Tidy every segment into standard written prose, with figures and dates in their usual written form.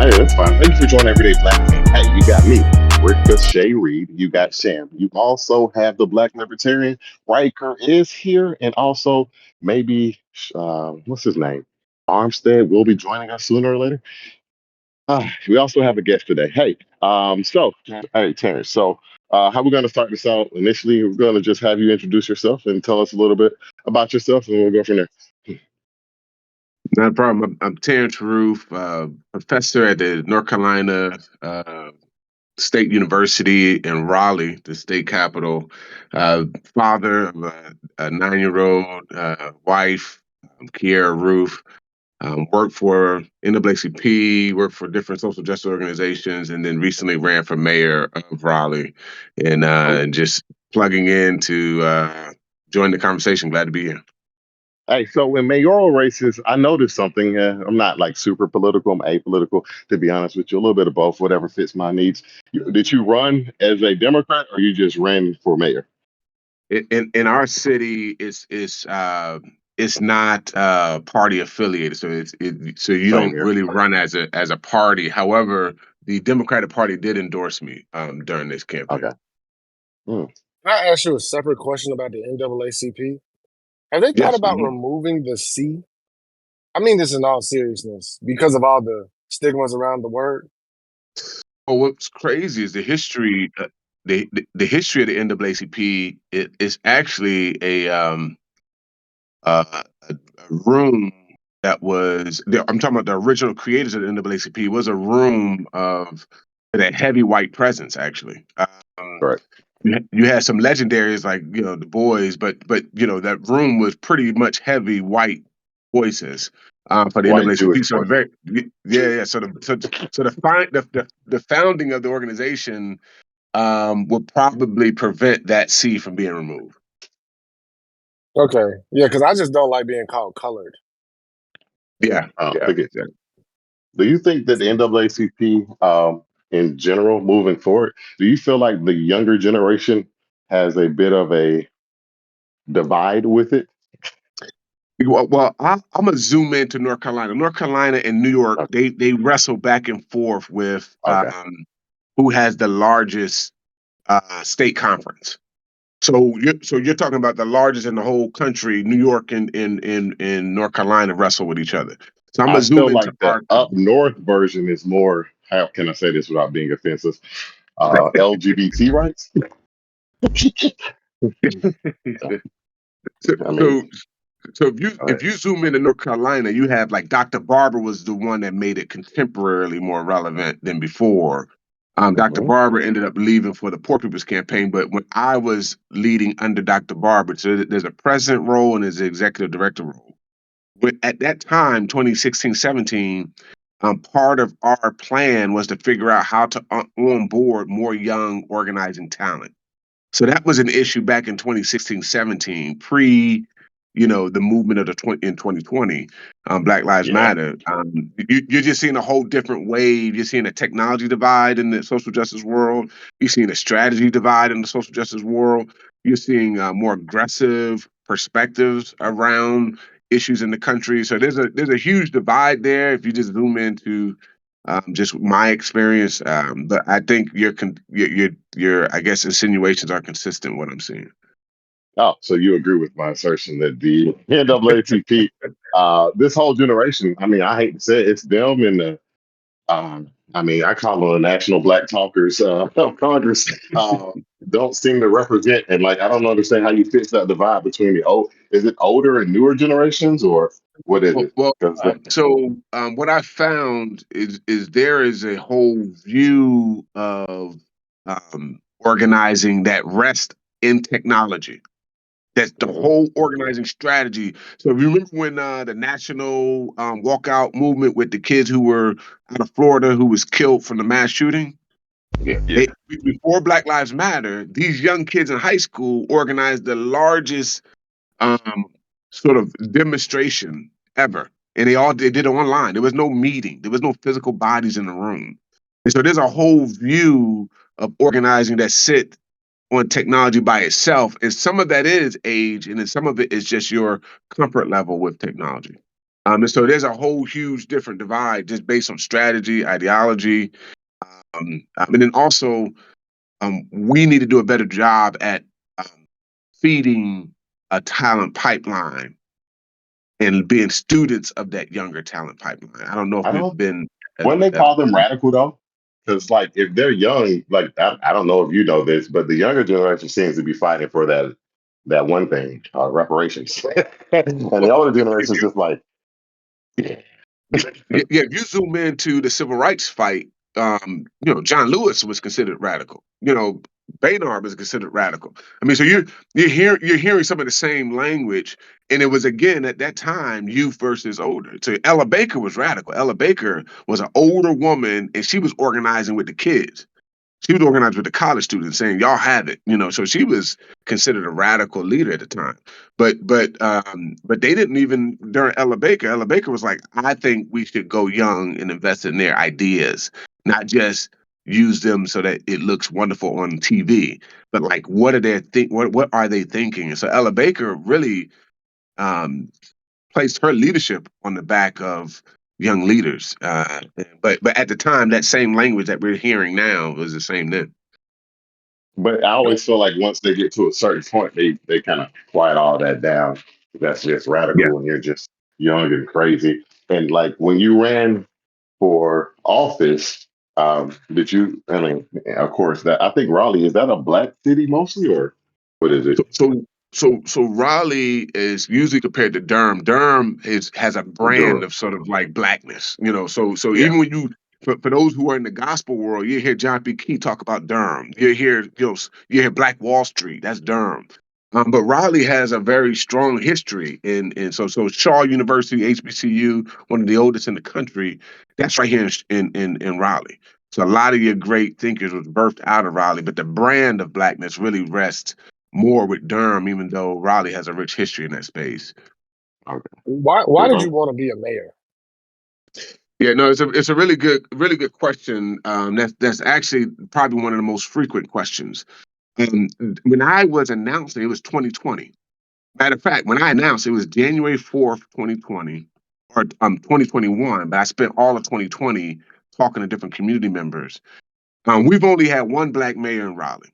Hey, that's fine. Thank you for joining Everyday Black Man. Hey, you got me, Riker Shay Reed. You got Sham. You also have the Black Libertarian. Riker is here, and also maybe what's his name? Armstead will be joining us sooner or later. We also have a guest today. Hey, Terrence. How we're going to start this out initially, we're going to just have you introduce yourself and tell us a little bit about yourself, and we'll go from there. Not a problem. I'm Terrance Ruth, professor at the North Carolina State University in Raleigh, the state capital. Father of a 9-year-old, wife, Kiera Ruth. Worked for NAACP, worked for different social justice organizations, and then recently ran for mayor of Raleigh. And just plugging in to join the conversation. Glad to be here. Hey, so in mayoral races, I noticed something. I'm not like super political. I'm apolitical, to be honest with you. A little bit of both, whatever fits my needs. Did you run as a Democrat, or you just ran for mayor? In our city, it's not party affiliated, so you Same don't here. really run as a party. However, the Democratic Party did endorse me during this campaign. Okay. Hmm. Can I ask you a separate question about the NAACP? Have they thought Yes. about removing the C? I mean this in all seriousness, because of all the stigmas around the word. Well, what's crazy is the history. The history of the NAACP is actually a room that I'm talking about the original creators of the NAACP was a room of that heavy white presence actually. Correct. You had some legendaries like the boys, but that room was pretty much heavy white voices for the White Jewish NAACP. So the voices. yeah. So the founding of the organization would probably prevent that C from being removed. Okay. Yeah, because I just don't like being called colored. Yeah. Look at that. Do you think that the NAACP, in general, moving forward, do you feel like the younger generation has a bit of a divide with it? Well, I'm gonna zoom into North Carolina. North Carolina and New York, Okay. they wrestle back and forth with Okay. who has the largest state conference. So you're talking about the largest in the whole country. New York and North Carolina wrestle with each other. So I'm I gonna zoom feel into like the our up north version is more, how can I say this without being offensive? LGBT rights. so, I mean, so so if you zoom into North Carolina, you have like Dr. Barber was the one that made it contemporarily more relevant than before. Dr. mhm. Barber ended up leaving for the Poor People's Campaign, but when I was leading under Dr. Barber, so there's a president role and there's an executive director role. At that time, 2016, 17, part of our plan was to figure out how to onboard more young organizing talent. So that was an issue back in 2016, 17, pre, the movement of in 2020, Black Lives Yeah. Matter. You're just seeing a whole different wave. You're seeing a technology divide in the social justice world. You're seeing a strategy divide in the social justice world. You're seeing more aggressive perspectives around issues in the country. So there's a huge divide there. If you just zoom into just my experience, but I think your I guess insinuations are consistent with what I'm seeing. Oh, so you agree with my assertion that the NAACP, this whole generation, I mean, I hate to say it, it's them and I mean, I call them the National Black Talkers of Congress, don't seem to represent, and like, I don't understand how you fix that divide between is it older and newer generations, or what is Well, it? well Because what I found is there is a whole view of organizing that rests in technology. That's the whole organizing strategy. So if you remember when the national walkout movement with the kids who were out of Florida who was killed from the mass shooting, yeah, before Black Lives Matter, these young kids in high school organized the largest um, sort of demonstration ever, and they did it online. There was no meeting. There was no physical bodies in the room, and so there's a whole view of organizing that sit on technology by itself, and some of that is age, and then some of it is just your comfort level with technology. And so there's a whole huge different divide just based on strategy, ideology, and then also we need to do a better job at feeding a talent pipeline and being students of that younger talent pipeline. I don't know if I we've don't. been When they call them radical though, because like if they're young, like I don't know if you know this, but the younger generation seems to be fighting for that one thing, reparations, and the older if generation is you just like, yeah, yeah, if you zoom into the civil rights fight, John Lewis was considered radical. Baynard was considered radical. I mean, so you're hearing some of the same language, and it was again at that time youth versus older. So Ella Baker was radical. Ella Baker was an older woman, and she was organizing with the kids. She was organized with the college students saying, y'all have it, so she was considered a radical leader at the time. But they didn't even during Ella Baker. Ella Baker was like, I think we should go young and invest in their ideas, not just use them so that it looks wonderful on TV, but like what are they thinking? And so Ella Baker really um placed her leadership on the back of young leaders. But at the time, that same language that we're hearing now was the same then. but I always feel like once they get to a certain point, they kind of quiet all that down. That's just Yeah. radical, and you're just young and crazy. And like when you ran for office, did you? I mean, of course, that I think Raleigh is that a black city mostly, or what is it? So so so Raleigh is usually compared to Durham. Durham has a brand Durham. of sort of like blackness, So Yeah. even when for those who are in the gospel world, you hear John P. Key talk about Durham. You hear Black Wall Street. That's Durham. But Raleigh has a very strong history so Shaw University, HBCU, one of the oldest in the country. That's right here in Raleigh. So a lot of your great thinkers was birthed out of Raleigh, but the brand of blackness really rests more with Durham, even though Raleigh has a rich history in that space. Okay. Why did Because you want to be a mayor? Yeah, no, it's a really good question. That's actually probably one of the most frequent questions. When I was announcing, it was 2020. Matter of fact, when I announced, it was January 4th, 2020, or 2021. But I spent all of 2020 talking to different community members. We've only had one black mayor in Raleigh,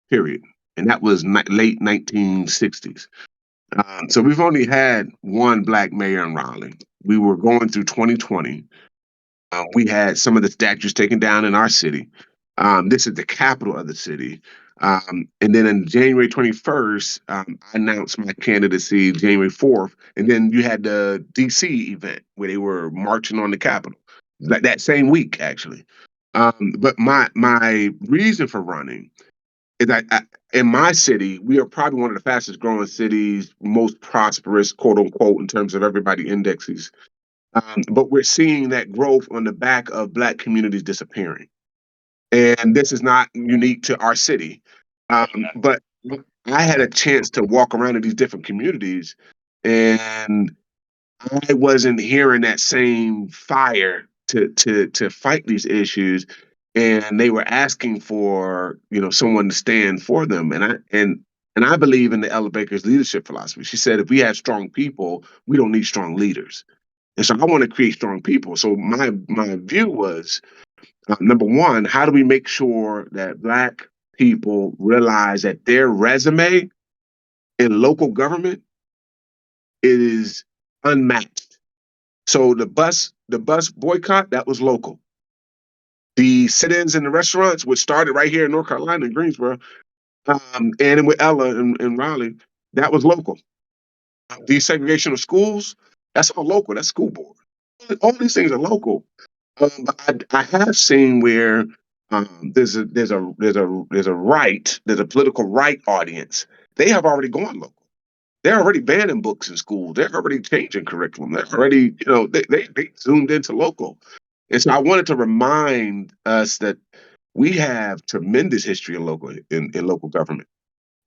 period, and that was late 1960s. So we've only had one black mayor in Raleigh. We were going through 2020. We had some of the statues taken down in our city. This is the capital of the city. And then on January 21st, I announced my candidacy January 4th. And then you had the DC event where they were marching on the Capitol, like that same week, actually. But my reason for running is in my city, we are probably one of the fastest growing cities, most prosperous, quote unquote, in terms of everybody indexes. But we're seeing that growth on the back of Black communities disappearing. And this is not unique to our city. But I had a chance to walk around in these different communities, and I wasn't hearing that same fire to fight these issues. And they were asking for, someone to stand for them. And I believe in the Ella Baker's leadership philosophy. She said, if we have strong people, we don't need strong leaders. And so I want to create strong people. So my view was number one, how do we make sure that Black people realize that their resume in local government is unmatched? So the bus boycott, that was local. The sit-ins in the restaurants, which started right here in North Carolina in Greensboro, and with Ella in Raleigh, that was local. Desegregation of schools, that's all local. That's school board. All these things are local. But I have seen where there's a political right audience. They have already gone local. They're already banning books in schools. They're already changing curriculum. They're already, they zoomed into local. And so I wanted to remind us that we have tremendous history in local government.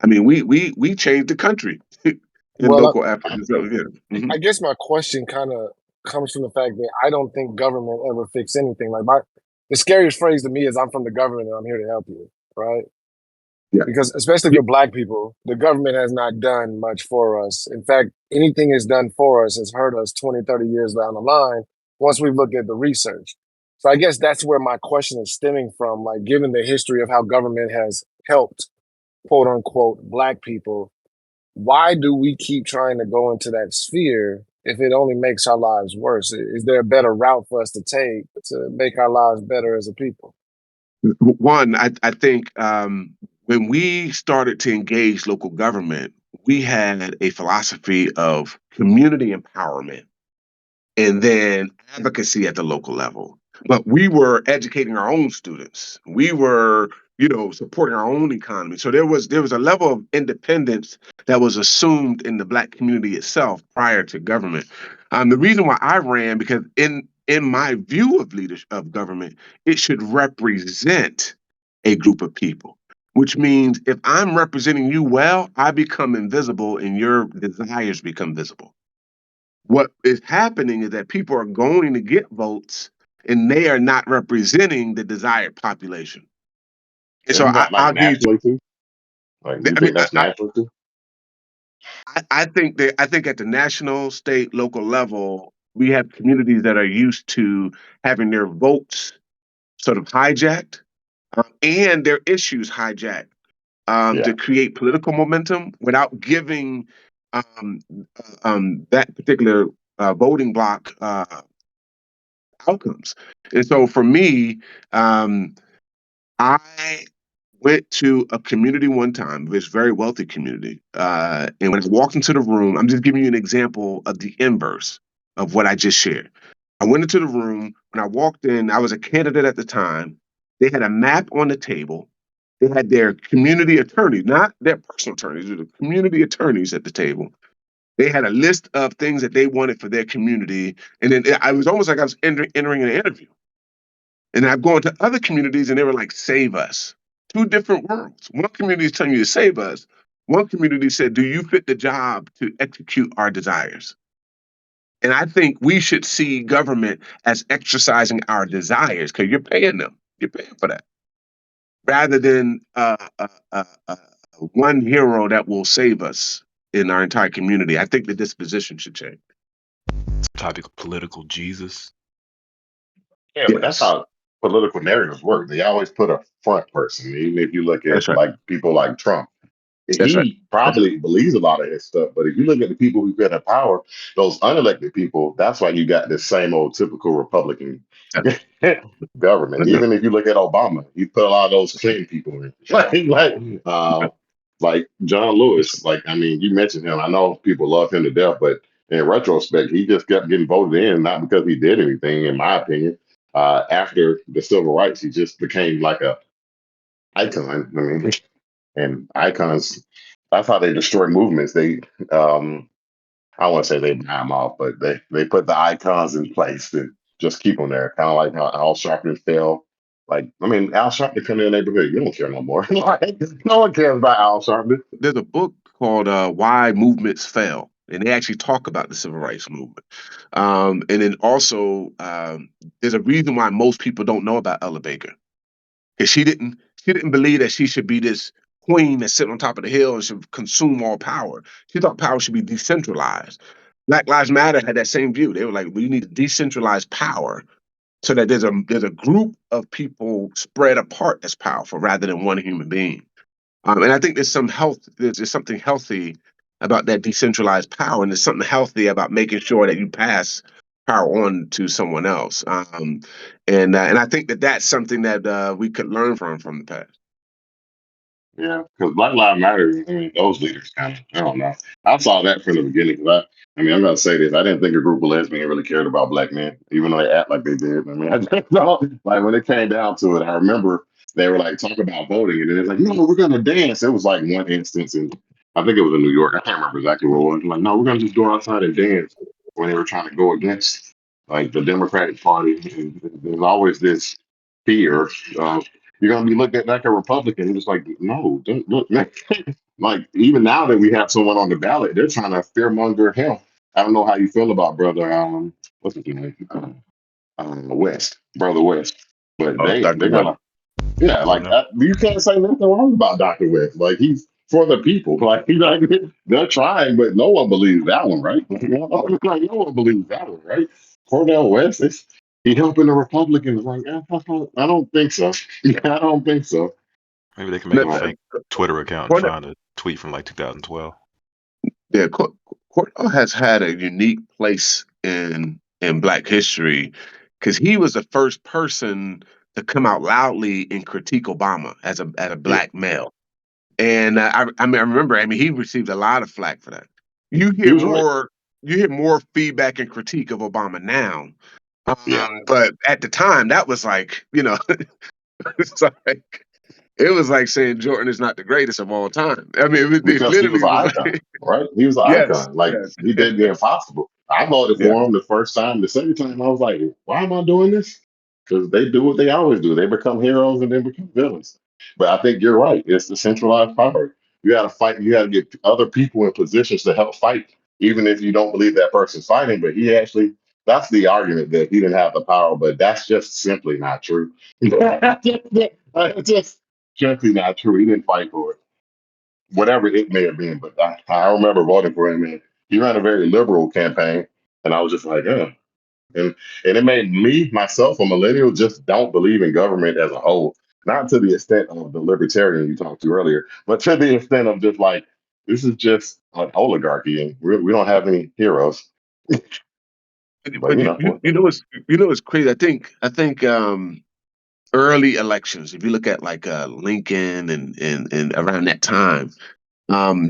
I mean, we changed the country in Well, local efforts. So, yeah. I guess my question kind of comes from the fact that I don't think government ever fix anything. Like the scariest phrase to me is, "I'm from the government and I'm here to help you." Right? Yeah. Because especially Yeah. for Black people, the government has not done much for us. In fact, anything it's done for us has hurt us 20, 30 years down the line once we've looked at the research. So I guess that's where my question is stemming from. Like, given the history of how government has helped, quote unquote, Black people, why do we keep trying to go into that sphere if it only makes our lives worse? Is there a better route for us to take to make our lives better as a people? One, I think when we started to engage local government, we had a philosophy of community empowerment and then advocacy at the local level. But we were educating our own students. We were, supporting our own economy. So there was a level of independence that was assumed in the Black community itself prior to government. The reason why I ran, because in my view of leadership of government, it should represent a group of people. Which means if I'm representing you well, I become invisible and your desires become visible. What is happening is that people are going to get votes and they are not representing the desired population. And so Isn't that like I'll give you, nationally too? Like, you I mean, think that's national too? I think at the national, state, local level, we have communities that are used to having their votes sort of hijacked and their issues hijacked Yeah, to create political momentum without giving um, that particular voting block outcomes. And so for me, um, I went to a community one time, this very wealthy community. And when I walked into the room, I'm just giving you an example of the inverse of what I just shared. I went into the room. When I walked in, I was a candidate at the time. They had a map on the table. They had their community attorneys, not their personal attorneys, they were the community attorneys at the table. They had a list of things that they wanted for their community. And then I was almost like I was entering an interview. And I've gone to other communities and they were like, save us. Two different worlds. One community is telling you to save us. One community said, do you fit the job to execute our desires? And I think we should see government as exercising our desires because you're paying them. You're paying for that. Rather than one hero that will save us in our entire community. I think the disposition should change. Topic of political Jesus. yeah, but that's Yes, how political narratives work. They always put a front person. Even if you look at that's right. like people like Trump, That's right. he That's right. probably believes a lot of his stuff. But if you look at the people who've been in power, those unelected people, that's why you got this same old typical Republican That's government. right. Even if you look at Obama, he put a lot of those clean people in. Like John Lewis. Like, I mean, you mentioned him. I know people love him to death, but in retrospect, he just kept getting voted in, not because he did anything, in my opinion. After the civil rights, he just became like a icon. I mean, and icons, that's how they destroy movements. Um, I don't want to say they buy them off, but they put the icons in place to just keep them there. Kind of like how Al Sharpton fell. Like, I mean, Al Sharpton come in the neighborhood, you don't care no more. Like, no one cares about Al Sharpton. There's a book called Why Movements Fail, and they actually talk about the civil rights movement. And then also, there's a reason why most people don't know about Ella Baker, because she didn't believe that she should be this queen that's sitting on top of the hill and should consume all power. She thought power should be decentralized. Black Lives Matter had that same view. They were like, we need to decentralize power so that there's a group of people spread apart that's powerful rather than one human being. And I think there's something healthy about that decentralized power, and there's something healthy about making sure that you pass power on to someone else. And I think that that's something that we could learn from the past. Yeah, because Black Lives Matter, I mean, those leaders kind of, I don't know. I saw that from the beginning. 'Cause I mean, I'm going to say this. I didn't think a group of lesbians really cared about black men, even though they act like they did. I mean, I just don't, like when it came down to it, I remember they were like talking about voting, and then it's like, no, we're going to dance. It was like one instance, and I think it was in New York. I can't remember exactly what it was. Like, no, we're going to just go outside and dance when they were trying to go against like the Democratic Party. And there's always this fear of you're gonna be looked at like a Republican. It's like, no, don't look, man. Like even now that we have someone on the ballot, they're trying to fearmonger him. I don't know how you feel about brother what's his name? West, brother West. But Oh, they're Dr. gonna West. Yeah, Fair like enough. you can't say nothing wrong about Dr. West. Like he's for the people. Like he's like they're trying, but no one believes that one, right? Like, no one believes that one, right? Cornell West, he helping the Republicans. Like I don't think so. I don't think so. Maybe they can make No, a Right. fake Twitter account and Cornell, find a tweet from like 2012. yeah, Cornell has had a unique place in Black history because he was the first person to come out loudly and critique Obama as a Yeah, Black male. And I mean, I remember. I mean, he received a lot of flack for that. You he hear was right. more. You hear more feedback and critique of Obama now, Yeah, but at the time, that was like, it's like it was like saying Jordan is not the greatest of all time. I mean, it because he was literally an was icon, like, right? He was an yes, icon. Like yes, he did the impossible. I voted yeah. for him the first time. The second time, I was like, why am I doing this? Because they do what they always do. They become heroes and then become villains. But I think you're right. It's the centralized power. You got to fight. You got to get other people in positions to help fight, even if you don't believe that person's fighting. But he actually, that's the argument that he didn't have the power. But that's just simply not true. It's just simply not true. He didn't fight for it, whatever it may have been. But I remember voting for him, and he ran a very liberal campaign, and I was just like, yeah. And it made me myself a millennial just don't believe in government as a whole, not to the extent of the libertarian you talked to earlier, but to the extent of just like this is just an oligarchy, and we don't have any heroes. But But it's crazy. I think early elections. If you look at like Lincoln and around that time,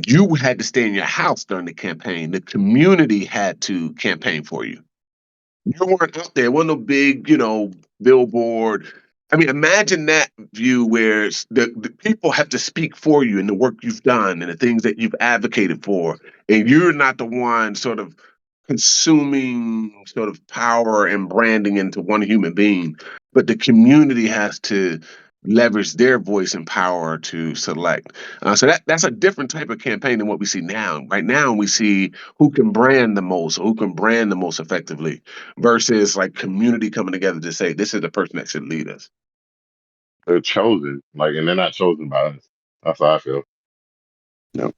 you had to stay in your house during the campaign. The community had to campaign for you. You weren't out there. It wasn't no big, billboard. I mean, imagine that view where the people have to speak for you and the work you've done and the things that you've advocated for, and you're not the one sort of consuming sort of power and branding into one human being, but the community has to leverage their voice and power to select. So that's a different type of campaign than what we see now. Right now, we see who can brand the most, who can brand the most effectively versus like community coming together to say this is the person that should lead us. they're chosen, like, and they're not chosen by us. That's how I feel. No.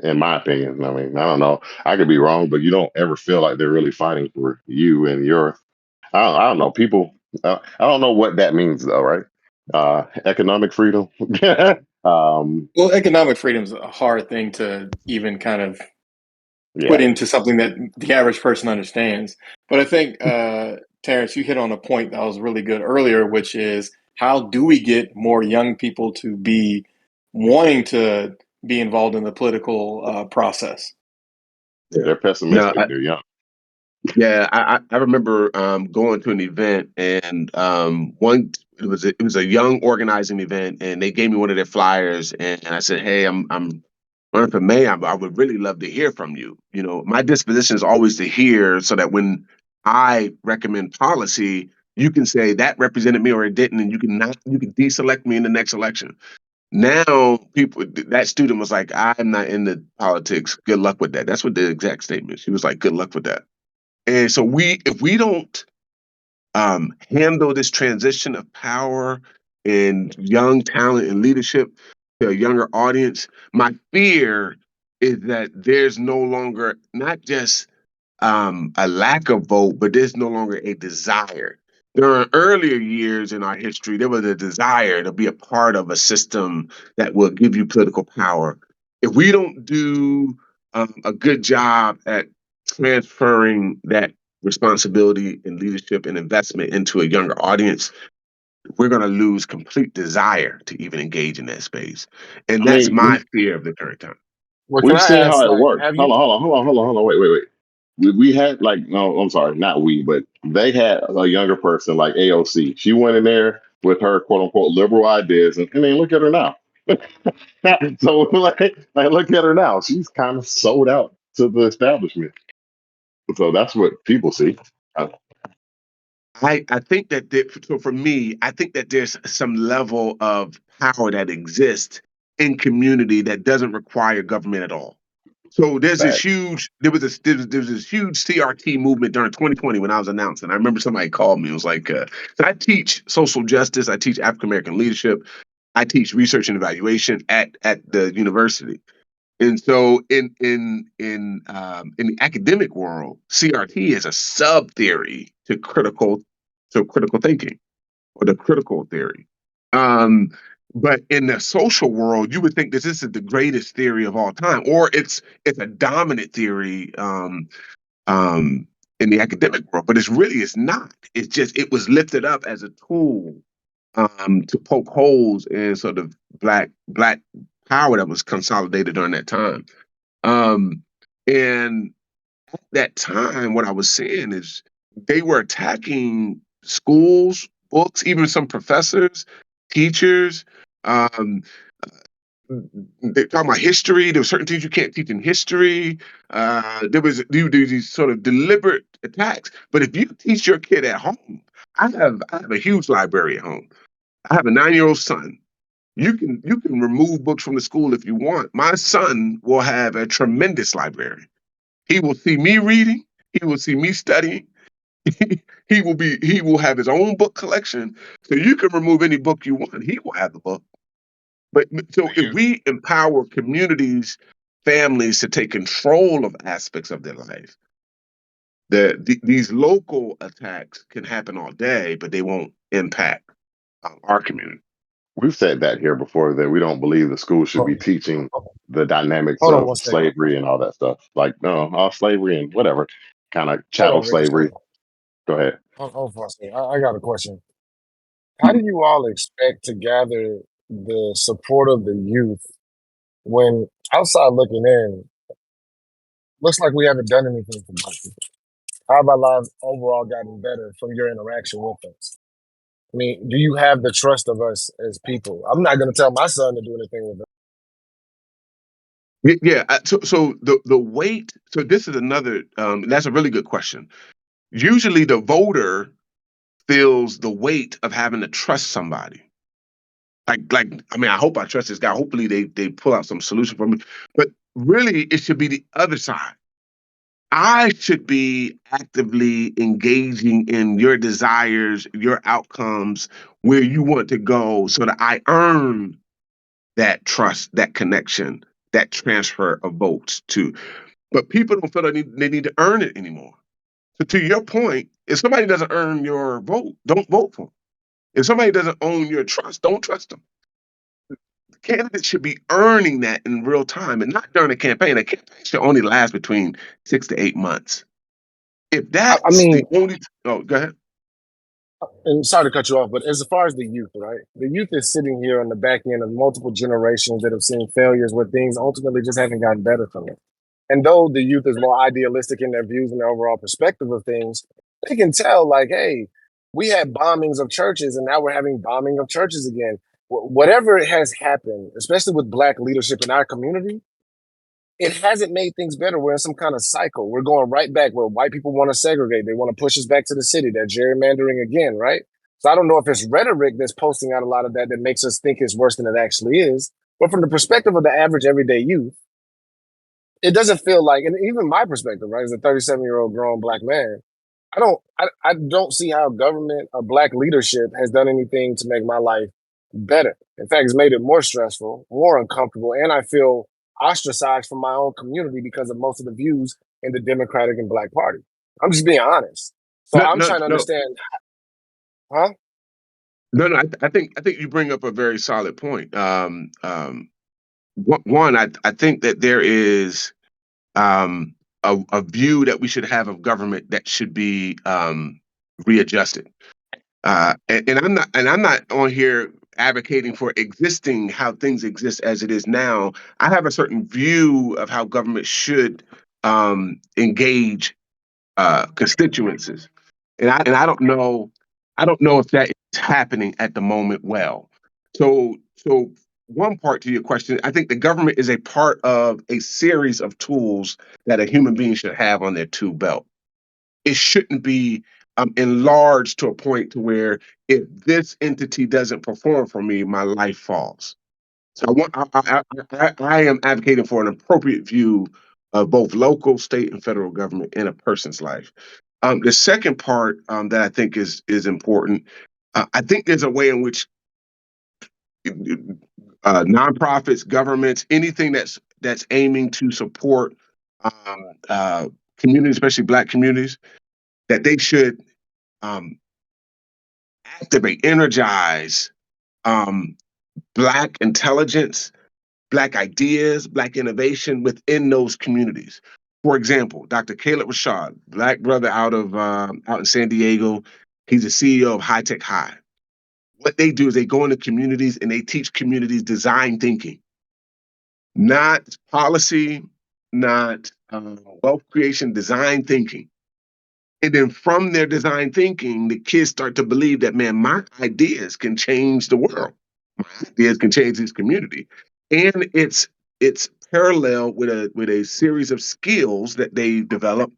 In my opinion, I mean, I don't know. I could be wrong, but you don't ever feel like they're really fighting for you and your. I don't know. People. I don't know what that means though, right? Economic freedom. um, Well, economic freedom is a hard thing to even kind of put yeah, into something that the average person understands. But I think, Terrence, you hit on a point that was really good earlier, which is how do we get more young people to be wanting to be involved in the political process? Yeah. they're No, pessimistic. They're young. yeah, I remember going to an event and one it was a young organizing event and they gave me one of their flyers and I said, hey, I'm running for mayor. I would really love to hear from you. You know, my disposition is always to hear so that when I recommend policy, you can say that represented me or it didn't, and you can deselect me in the next election. Now, that student was like, I'm not into politics. Good luck with that. That's what the exact statement. She was like, good luck with that. And so if we don't handle this transition of power and young talent and leadership to a younger audience, my fear is that there's no longer not just a lack of vote, but there's no longer a desire. During earlier years in our history, there was a desire to be a part of a system that will give you political power. If we don't do a good job at transferring that responsibility and leadership and investment into a younger audience, we're going to lose complete desire to even engage in that space. And I that's mean, my fear of the current time. Well, can we've I seen how ask, it like, works. have you? Hold on. Wait. We had like no, I'm sorry, not we, but they had a younger person like AOC. She went in there with her quote unquote liberal ideas, and I mean, look at her now. So like, look at her now. She's kind of sold out to the establishment. So that's what people see. Uh, I think that so for me, I think that there's some level of power that exists in community that doesn't require government at all. So there's this Facts. huge there was this huge CRT movement during 2020 when I was announcing. I remember somebody called me. It was like, so I teach social justice, I teach African American leadership, I teach research and evaluation at the university. And so in the academic world, CRT is a sub theory to critical thinking or the critical theory. Um, but in the social world, you would think that this is the greatest theory of all time, or it's a dominant theory in the academic world. But it's not. It's just it was lifted up as a tool to poke holes in sort of black power that was consolidated during that time. Um, and at that time, what I was saying is they were attacking schools, books, even some professors, teachers. Um, they're talking about history. There were certain things you can't teach in history. There these sort of deliberate attacks. But if you teach your kid at home, I have a huge library at home. I have a 9-year-old son. You can remove books from the school if you want. My son will have a tremendous library. He will see me reading. He will see me studying. He will have his own book collection. So you can remove any book you want. He will have the book. But so if we empower communities, families to take control of aspects of their life, these local attacks can happen all day, but they won't impact our community. We've said that here before that we don't believe the school should be Hold teaching the dynamics hold on of one second. slavery and all that stuff. Like, no, all slavery and whatever kind of Hold chattel on, Rich. slavery. Go ahead. Hold for a second. I got a question. How do you all expect to gather the support of the youth when outside looking in, looks like we haven't done anything for black people? How have our lives overall gotten better from your interaction with us? I mean, do you have the trust of us as people? I'm not going to tell my son to do anything with it. Yeah. So the weight. So this is another. That's a really good question. Usually, the voter feels the weight of having to trust somebody. Like I mean, I hope I trust this guy. Hopefully, they pull out some solution for me. But really, it should be the other side. I should be actively engaging in your desires, your outcomes, where you want to go, so that I earn that trust, that connection, that transfer of votes to. But people don't feel they need to earn it anymore. So to your point, if somebody doesn't earn your vote, don't vote for them. If somebody doesn't own your trust, don't trust them. Candidates should be earning that in real time and not during a campaign. A campaign should only last between 6 to 8 months. If I that's the mean, only, oh, go ahead. and sorry to cut you off, but as far as the youth, right? The youth is sitting here on the back end of multiple generations that have seen failures where things ultimately just haven't gotten better from it. And though the youth is more idealistic in their views and their overall perspective of things, they can tell, like, hey, we had bombings of churches and now we're having bombing of churches again. Whatever has happened, especially with black leadership in our community, it hasn't made things better. We're in some kind of cycle. We're going right back where white people want to segregate. They want to push us back to the city. They're gerrymandering again, right? So I don't know if it's rhetoric that's posting out a lot of that that makes us think it's worse than it actually is. But from the perspective of the average everyday youth, it doesn't feel like, and even my perspective, right, as a 37-year-old grown black man, I don't see how government or black leadership has done anything to make my life better. In fact, it's made it more stressful, more uncomfortable, and I feel ostracized from my own community because of most of the views in the Democratic and Black Party. I'm just being honest. So No, I'm no, trying to no, understand, huh? no. I think you bring up a very solid point. One, I think that there is a view that we should have of government that should be readjusted. And I'm not on here advocating for existing how things exist as it is now. I have a certain view of how government should engage constituencies, and I don't know if that is happening at the moment well. So one part to your question, I think the government is a part of a series of tools that a human being should have on their tool belt. It shouldn't be enlarged to a point to where if this entity doesn't perform for me, my life falls. So I am advocating for an appropriate view of both local, state, and federal government in a person's life. The second part that I think is important, I think there's a way in which nonprofits, governments, anything that's aiming to support communities, especially Black communities, that they should um, activate, energize um, Black intelligence, Black ideas, Black innovation within those communities. For example, Dr. Caleb Rashad, Black brother out in San Diego, he's the CEO of High Tech High. What they do is they go into communities and they teach communities design thinking, not policy, not wealth creation, design thinking. And then from their design thinking, the kids start to believe that, man, my ideas can change the world. My ideas can change this community. And it's parallel with a series of skills that they develop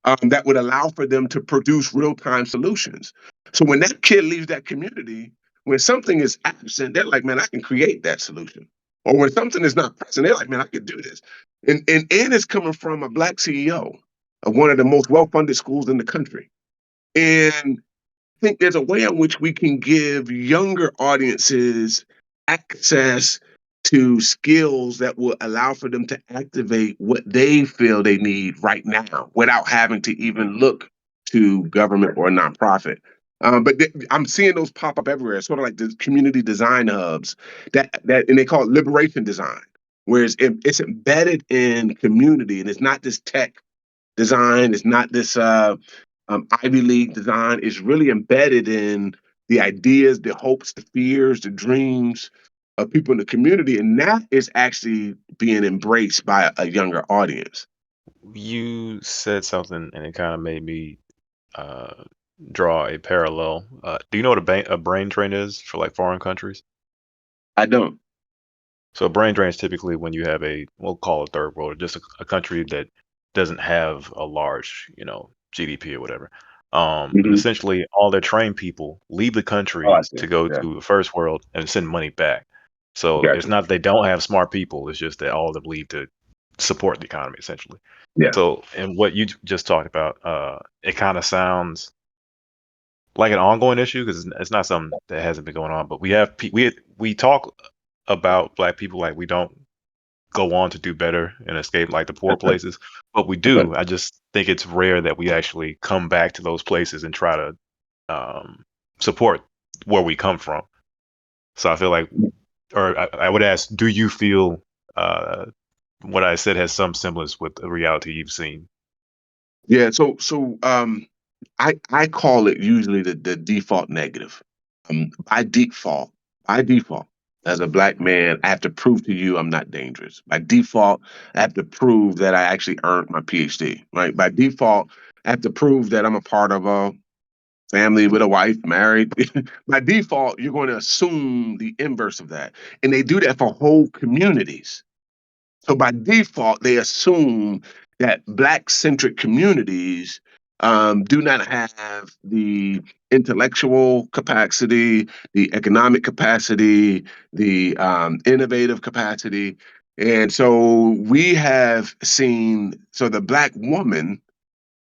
that would allow for them to produce real-time solutions. So when that kid leaves that community, when something is absent, they're like, man, I can create that solution. Or when something is not present, they're like, man, I can do this. And it's coming from a Black CEO of one of the most well-funded schools in the country. And I think there's a way in which we can give younger audiences access to skills that will allow for them to activate what they feel they need right now without having to even look to government or nonprofit. I'm seeing those pop up everywhere, sort of like the community design hubs and they call it liberation design, whereas it's embedded in community and it's not this tech design. It's not this Ivy League design. It's really embedded in the ideas, the hopes, the fears, the dreams of people in the community. And that is actually being embraced by a younger audience. You said something, and it kind of made me uh, draw a parallel. Do you know what a brain drain is for like foreign countries? I don't. So a brain drain is typically when you have we'll call it third world, or just a country that doesn't have a large, GDP or whatever. And Hmm. essentially all their trained people leave the Oh, I country see. to go Yeah. to the first world and send money back. So it's Gotcha. not that they don't have smart people, it's just that all of them leave to support the economy essentially. Yeah. So, and what you just talked about, it kind of sounds like an ongoing issue because it's not something that hasn't been going on. But we talk about Black people like we don't go on to do better and escape like the poor places, but we do. I just think it's rare that we actually come back to those places and try to support where we come from. So I feel like, or I would ask, do you feel uh, what I said has some semblance with the reality you've seen? Yeah. I call it usually the default negative. By default, as a Black man, I have to prove to you I'm not dangerous. By default, I have to prove that I actually earned my PhD. Right. By default, I have to prove that I'm a part of a family with a wife, married. By default, you're going to assume the inverse of that, and they do that for whole communities. So by default, they assume that Black-centric communities do not have the intellectual capacity, the economic capacity, the innovative capacity. And so we have seen, so the Black woman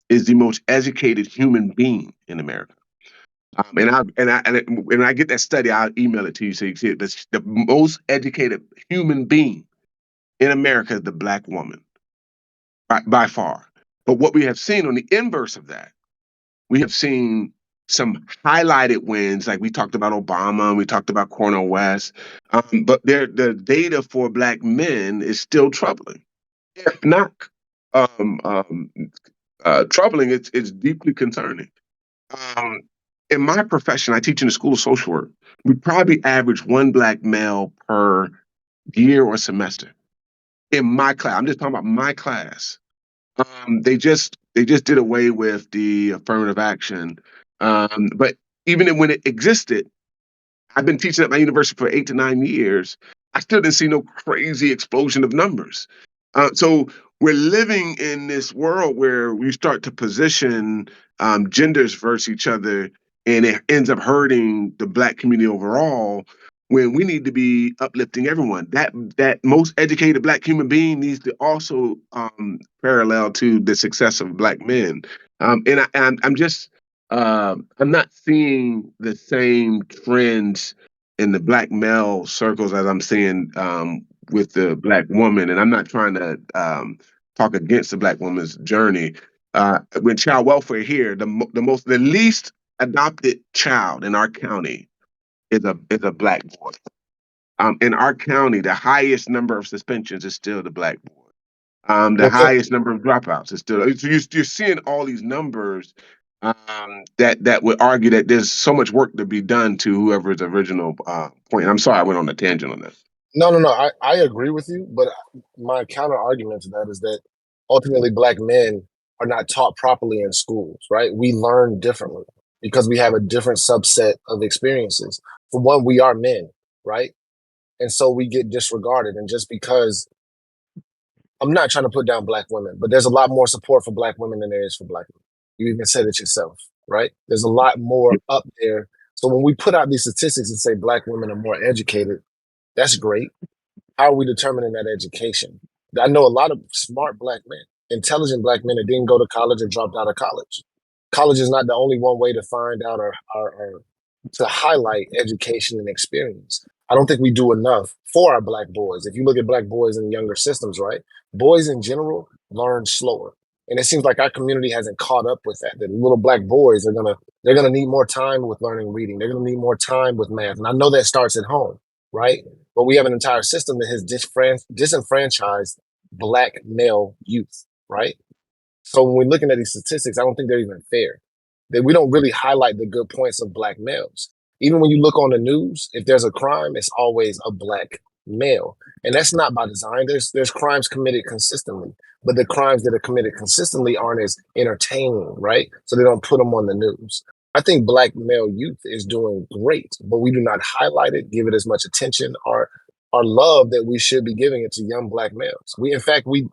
is the most educated human being in America. When I get that study, I'll email it to you so you can see it. But the most educated human being in America is the Black woman by far. But what we have seen on the inverse of that, we have seen some highlighted wins, like we talked about Obama and we talked about Cornel West. But the data for Black men is still troubling. If not um, um, troubling, it's deeply concerning. Um, in my profession, I teach in the School of Social Work. We probably average one Black male per year or semester. In my class, I'm just talking about my class. They just did away with the affirmative action. But even when it existed, I've been teaching at my university for 8 to 9 years. I still didn't see no crazy explosion of numbers. So we're living in this world where we start to position genders versus each other, and it ends up hurting the Black community overall. when we need to be uplifting everyone. That most educated Black human being needs to also parallel to the success of Black men. I'm just I'm not seeing the same trends in the Black male circles as I'm seeing with the Black woman. And I'm not trying to talk against the Black woman's journey. With child welfare here, the least adopted child in our county is a Black boy. In our county, the highest number of suspensions is still the Black boy. The Well, highest number of dropouts is still. So you're seeing all these numbers that would argue that there's so much work to be done to whoever's original point. I'm sorry, I went on a tangent on that. no. I agree with you, but my counter argument to that is that ultimately Black men are not taught properly in schools, right? We learn differently because we have a different subset of experiences. For one, we are men, right? And so we get disregarded. And just because I'm not trying to put down Black women, but there's a lot more support for Black women than there is for Black men. You even said it yourself, right? There's a lot more up there. So when we put out these statistics and say Black women are more educated, that's great. How are we determining that education? I know a lot of smart Black men, intelligent Black men that didn't go to college or dropped out of college. College is not the only one way to find out or to highlight education and experience. I don't think we do enough for our Black boys. If you look at Black boys in younger systems, right? Boys in general learn slower. And it seems like our community hasn't caught up with that. The little Black boys are they're gonna need more time with learning reading. They're gonna need more time with math. And I know that starts at home, right? But we have an entire system that has disenfranchised Black male youth, right? So when we're looking at these statistics, I don't think they're even fair. That we don't really highlight the good points of Black males. Even when you look on the news, if there's a crime, it's always a Black male. And that's not by design. There's crimes committed consistently, but the crimes that are committed consistently aren't as entertaining, right? So they don't put them on the news. I think Black male youth is doing great, but we do not highlight it, give it as much attention or love that we should be giving it to young Black males. In fact, we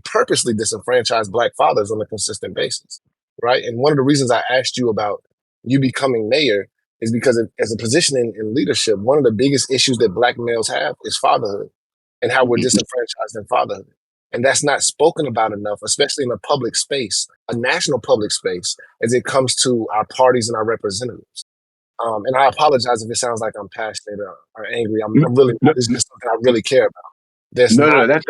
purposely disenfranchise Black fathers on a consistent basis, right? And one of the reasons I asked you about you becoming mayor is because as a position in leadership, one of the biggest issues that Black males have is fatherhood and how we're disenfranchised in fatherhood. And that's not spoken about enough, especially in a public space, a national public space, as it comes to our parties and our representatives. And I apologize if it sounds like I'm passionate or angry. I'm really No, not. It's just something I really care about. That's no, not that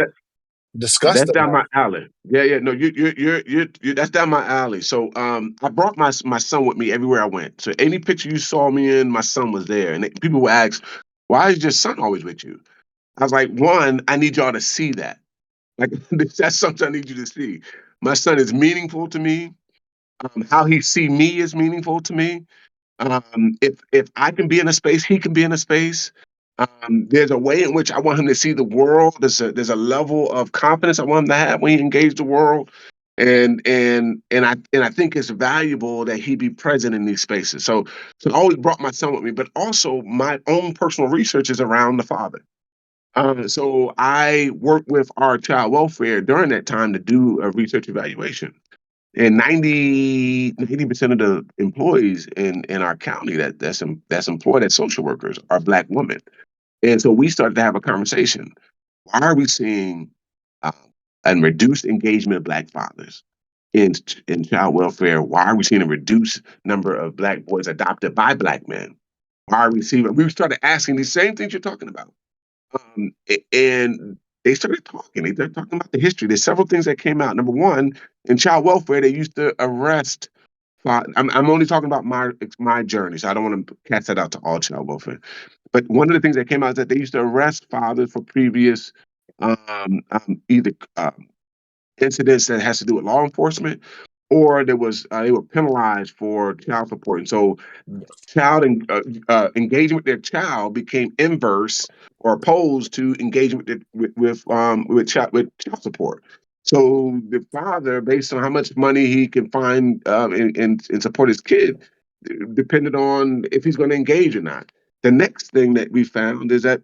discussed that's down enough. my alley. Yeah. No, you that's down my alley. So I brought my son with me everywhere I went. So any picture you saw me in, my son was there. And people would ask, "Why is your son always with you?" I was like, one, I need y'all to see that. Like that's something I need you to see. My son is meaningful to me. How he see me is meaningful to me. If I can be in a space, he can be in a space. There's a way in which I want him to see the world. There's a level of confidence I want him to have when he engages the world, and I think it's valuable that he be present in these spaces. So I always brought my son with me, but also my own personal research is around the father. So I worked with our child welfare during that time to do a research evaluation. And 90% of the employees in our county that's employed as social workers are Black women. And so we started to have a conversation. Why are we seeing um, a reduced engagement of Black fathers in child welfare? Why are we seeing a reduced number of Black boys adopted by Black men? Why are we seeing? We started asking these same things you're talking about. And they started talking. They started talking about the history. There's several things that came out. Number one, in child welfare, they used to arrest. I'm only talking about my journey, so I don't want to cast that out to all child welfare. But one of the things that came out is that they used to arrest fathers for previous either incidents that has to do with law enforcement, or they were penalized for child support. And so engaging with their child became inverse or opposed to engaging with child support. So the father, based on how much money he can find and support his kid, depended on if he's going to engage or not. The next thing that we found is that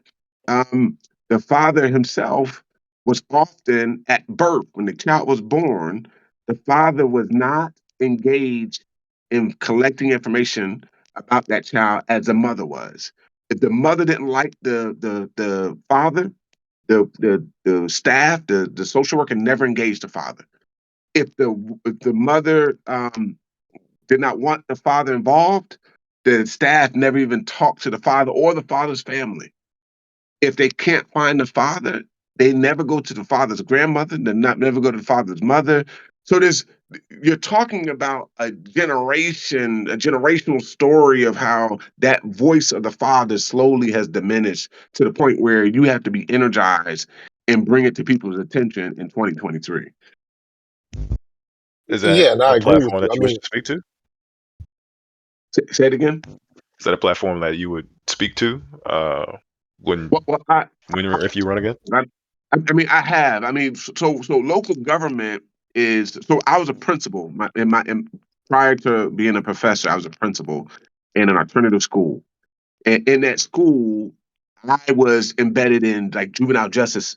um, the father himself was often at birth, when the child was born, the father was not engaged in collecting information about that child as the mother was. If the mother didn't like the father, the staff, the social worker never engaged the father. If the mother did not want the father involved, the staff never even talked to the father or the father's family. If they can't find the father, they never go to the father's grandmother, never go to the father's mother. So you're talking about a generational story of how that voice of the father slowly has diminished to the point where you have to be energized and bring it to people's attention in 2023. Is that Yeah, and I a agree with platform you. that I you wish mean, to speak to? Say it again. Is that a platform that you would speak to when Well, if you run again? I mean, I have. I mean, so local government is. So I was a principal. Prior to being a professor, I was a principal in an alternative school. And in that school, I was embedded in like juvenile justice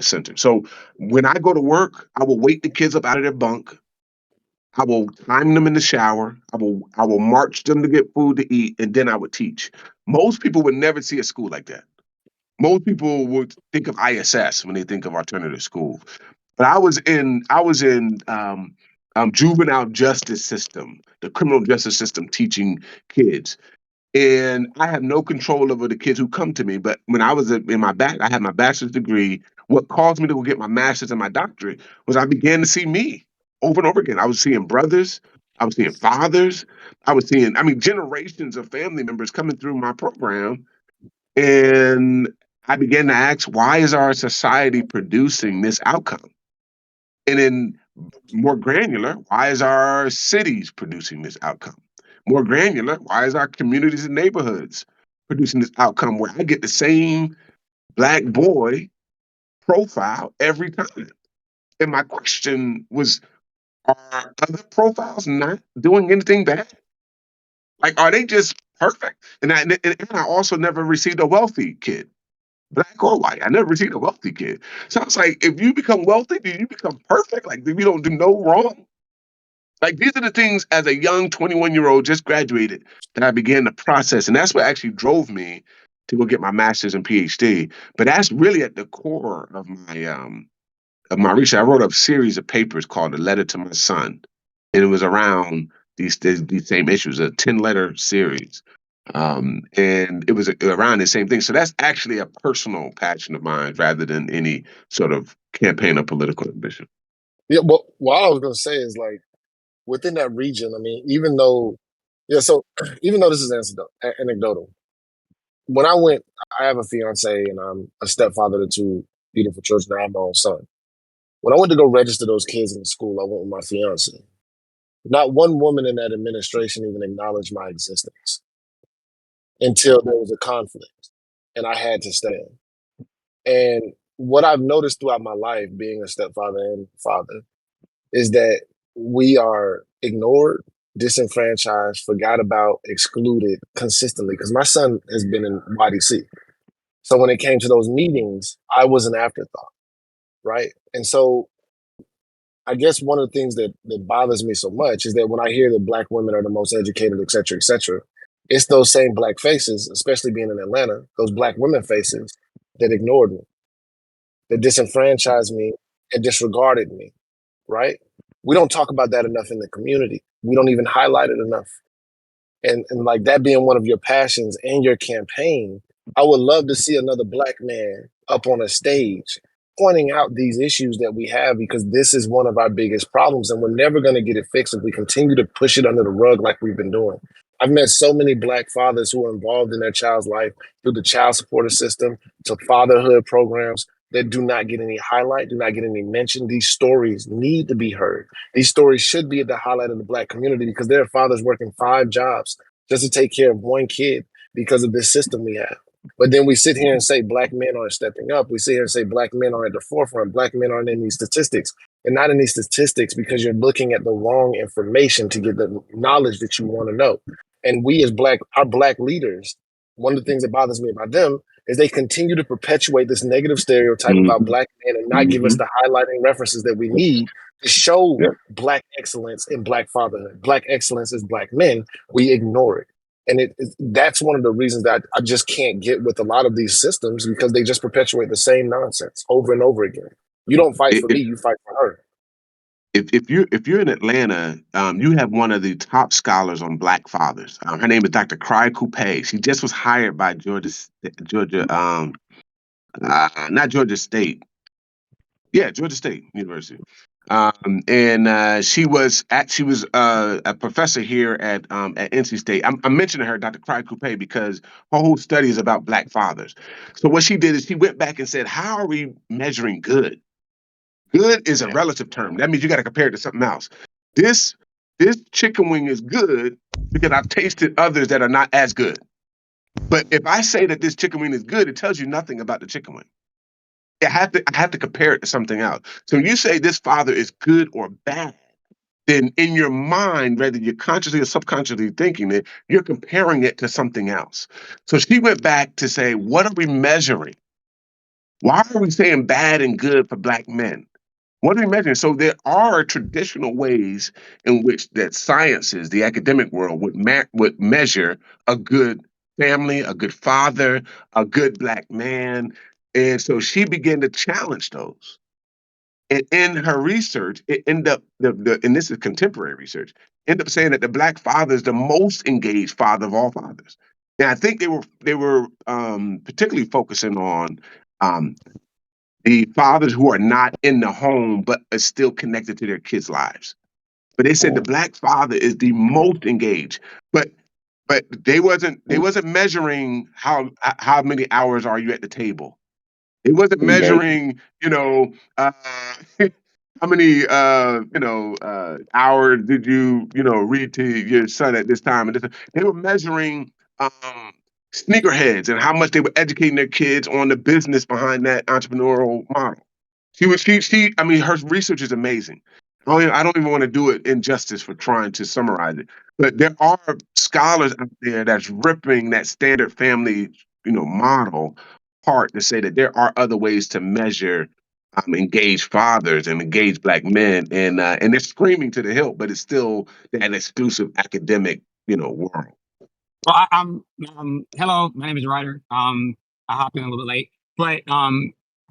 center. So when I go to work, I will wake the kids up out of their bunk. I will time them in the shower. I will march them to get food to eat, and then I would teach. Most people would never see a school like that. Most people would think of ISS when they think of alternative school. But I was in juvenile justice system, the criminal justice system, teaching kids. And I have no control over the kids who come to me. But when I was I had my bachelor's degree. What caused me to go get my master's and my doctorate was I began to see me over and over again. I was seeing brothers, I was seeing fathers, I was seeing, I mean, generations of family members coming through my program. And I began to ask, why is our society producing this outcome? And then more granular, why is our cities producing this outcome? More granular, why is our communities and neighborhoods producing this outcome where I get the same black boy profile every time? And my question was, are other profiles not doing anything bad? Like, are they just perfect? And I also never received a wealthy kid, black or white. I never received a wealthy kid. So I was like, if you become wealthy, do you become perfect? Like, if you don't do no wrong? Like, these are the things as a young 21-year-old just graduated that I began to process. And that's what actually drove me to go get my master's and PhD. But that's really at the core of my research. I wrote a series of papers called A Letter to My Son. And it was around these same issues, a 10-letter series. And it was around the same thing. So that's actually a personal passion of mine rather than any sort of campaign or political ambition. yeah, well, what I was going to say is like within that region, I mean, so even though this is anecdotal, when I have a fiance and I'm a stepfather to two beautiful children. I have my own son. When I went to go register those kids in the school, I went with my fiance. Not one woman in that administration even acknowledged my existence until there was a conflict and I had to stay. And what I've noticed throughout my life, being a stepfather and father, is that we are ignored, disenfranchised, forgot about, excluded consistently. Because my son has been in YDC. So when it came to those meetings, I was an afterthought, right? And so I guess one of the things that bothers me so much is that when I hear that black women are the most educated, et cetera, it's those same black faces, especially being in Atlanta, those black women faces that ignored me, that disenfranchised me and disregarded me, right? We don't talk about that enough in the community. We don't even highlight it enough. And like that being one of your passions and your campaign, I would love to see another black man up on a stage pointing out these issues that we have because this is one of our biggest problems and we're never going to get it fixed if we continue to push it under the rug like we've been doing. I've met so many black fathers who are involved in their child's life through the child support system to fatherhood programs that do not get any highlight, do not get any mention. These stories need to be heard. These stories should be at the highlight of the black community because there are fathers working 5 jobs just to take care of one kid because of this system we have. But then we sit here and say black men aren't stepping up. We sit here and say black men are at the forefront. Black men aren't in these statistics. They're not in these statistics because you're looking at the wrong information to get the knowledge that you want to know. And we as our black leaders, one of the things that bothers me about them is they continue to perpetuate this negative stereotype about Mm-hmm. black men and not give us Mm-hmm. the highlighting references that we need to show Yeah. black excellence in black fatherhood. Black excellence as black men. We ignore it. And that's one of the reasons that I just can't get with a lot of these systems, because they just perpetuate the same nonsense over and over again. You don't fight for me, you fight for her. If you're in Atlanta, you have one of the top scholars on Black fathers. Her name is Dr. Cry Coupe. She just was hired by Georgia, not Georgia State. Yeah, Georgia State University. And she was a professor here at NC State. I'm mentioning her, Dr. Cry Coupe, because her whole study is about Black fathers. So what she did is she went back and said, how are we measuring good? Good is a relative term. That means you got to compare it to something else. This chicken wing is good because I've tasted others that are not as good. But if I say that this chicken wing is good, it tells you nothing about the chicken wing. I have to compare it to something else. So when you say this father is good or bad, then in your mind, whether you're consciously or subconsciously thinking it, you're comparing it to something else. So she went back to say, what are we measuring? Why are we saying bad and good for Black men? What are we measuring? So there are traditional ways in which that sciences, the academic world, would measure a good family, a good father, a good Black man. And so she began to challenge those. And in her research, it ended up, and this is contemporary research, ended up saying that the Black father is the most engaged father of all fathers. And I think they were particularly focusing on um, the fathers who are not in the home but are still connected to their kids' lives. But they said the Black father is the most engaged. But they wasn't measuring how many hours are you at the table. It wasn't They measuring, how many, hours did you read to your son at this time. And they were measuring sneakerheads and how much they were educating their kids on the business behind that entrepreneurial model. I mean, her research is amazing. I don't even want to do it injustice for trying to summarize it. But there are scholars out there that's ripping that standard family, model apart to say that there are other ways to measure engaged fathers and engaged Black men, and they're screaming to the hilt, but it's still that exclusive academic, world. Well, hello, my name is Ryder. I hopped in a little bit late, but I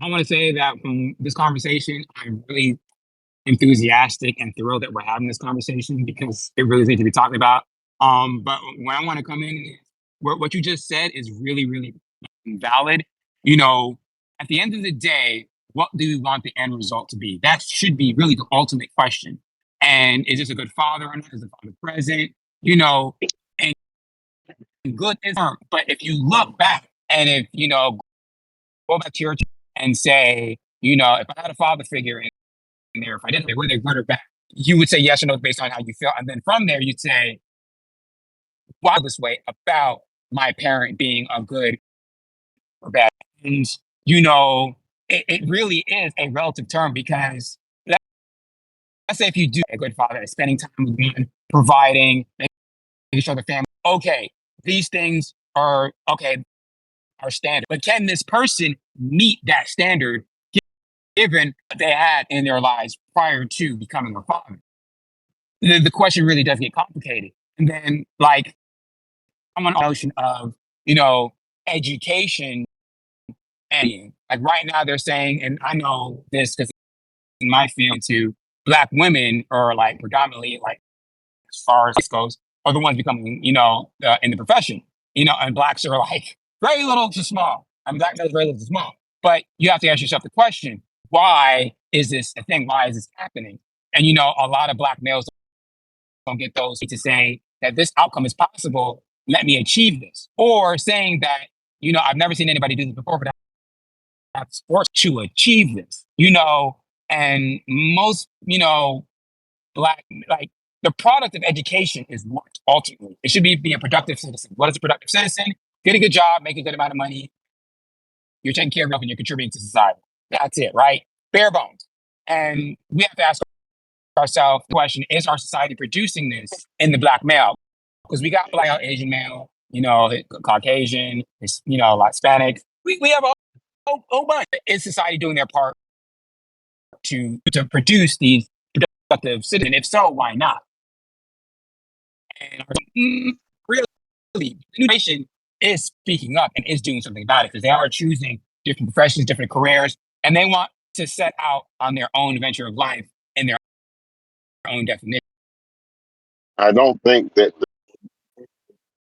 want to say that from this conversation, I'm really enthusiastic and thrilled that we're having this conversation because it really needs to be talked about. But when I want to come in, what you just said is really, really valid. You know, at the end of the day, what do we want the end result to be? That should be really the ultimate question. And is this a good father or not? Is the father present? And good is hard. But if you look back and if, go back to your and say, if I had a father figure in there, if I didn't, were they good or bad? You would say yes or no based on how you feel. And then from there, you'd say, why this way about my parent being a good or bad? And, it really is a relative term because let's say if you do a good father, spending time with them, providing, making sure the family, okay, these things are okay, are standard. But can this person meet that standard given what they had in their lives prior to becoming a father? The question really does get complicated. And then, like, I'm on the notion of, education. And like right now, they're saying, and I know this because in my field too, Black women are like predominantly, like, as far as this goes, are the ones becoming, in the profession, and Blacks are like very little to small. I mean, Black males are very little to small. But you have to ask yourself the question, why is this a thing? Why is this happening? And, a lot of Black males don't get those to say that this outcome is possible. Let me achieve this. Or saying that, I've never seen anybody do this before, but I'm forced to achieve this, and most, Black, like, the product of education is what ultimately it should be a productive citizen. What is a productive citizen? Get a good job, make a good amount of money. You're taking care of yourself and you're contributing to society. That's it, right? Bare bones. And we have to ask ourselves the question, is our society producing this in the Black male? Because we got Black, Asian male, Caucasian, like Hispanic. We have a whole bunch. Is society doing their part to produce these productive citizens? If so, why not? And really, the new nation is speaking up and is doing something about it because they are choosing different professions, different careers, and they want to set out on their own adventure of life and their own definition. I don't think that the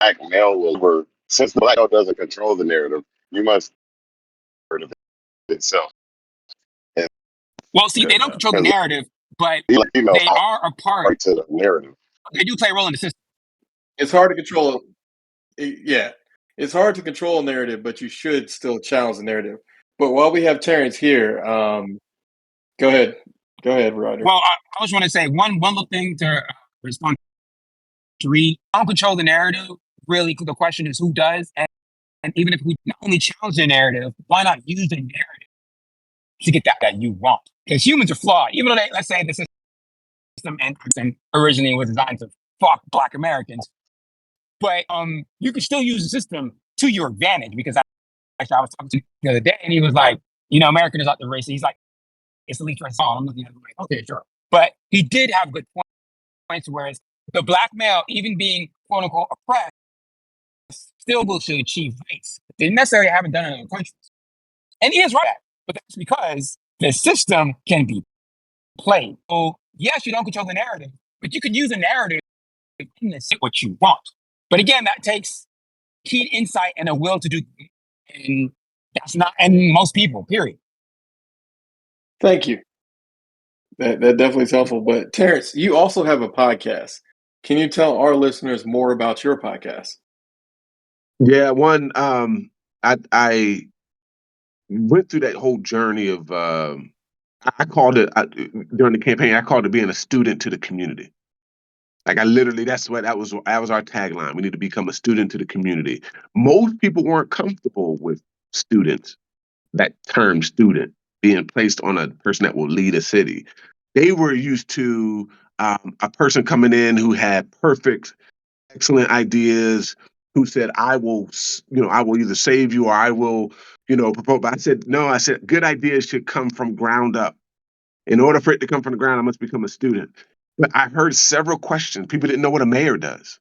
black male will ever, since the black male doesn't control the narrative, you must narrative itself. And Well, see, they don't control the because narrative, but females they are a part. right to the narrative. They do play a role in the system. It's hard to control. Yeah, it's hard to control a narrative, but you should still challenge the narrative. But while we have Terrence here, go ahead, Ryder. Well, I just want to say one little thing to respond to Reed. I don't control the narrative. Really, the question is who does, and even if we not only challenge the narrative, why not use the narrative to get that you want? Because humans are flawed. Even though let's say the system and originally was designed to fuck Black Americans, but you can still use the system to your advantage. Because actually, I was talking to him the other day, and he was like, American is not the race. He's like, it's the least race. I'm looking at him like, okay, sure. But he did have good points, whereas the black male, even being quote unquote oppressed, still will should achieve rights. They necessarily haven't done it in other countries. And he is right, but that's because the system can be played. So yes, you don't control the narrative, but you can use a narrative to say what you want. But again, that takes keen insight and a will to do, and that's not, and most people, period. Thank you. That definitely is helpful. But Terrence, you also have a podcast. Can you tell our listeners more about your podcast? Yeah, I went through that whole journey of I called it during the campaign. I called it being a student to the community. Like I literally, that was our tagline. We need to become a student to the community. Most people weren't comfortable with students, that term student, being placed on a person that will lead a city. They were used to a person coming in who had perfect, excellent ideas, who said, I will either save you or I will, propose. But I said, no, good ideas should come from ground up. In order for it to come from the ground, I must become a student. But I heard several questions. People didn't know what a mayor does.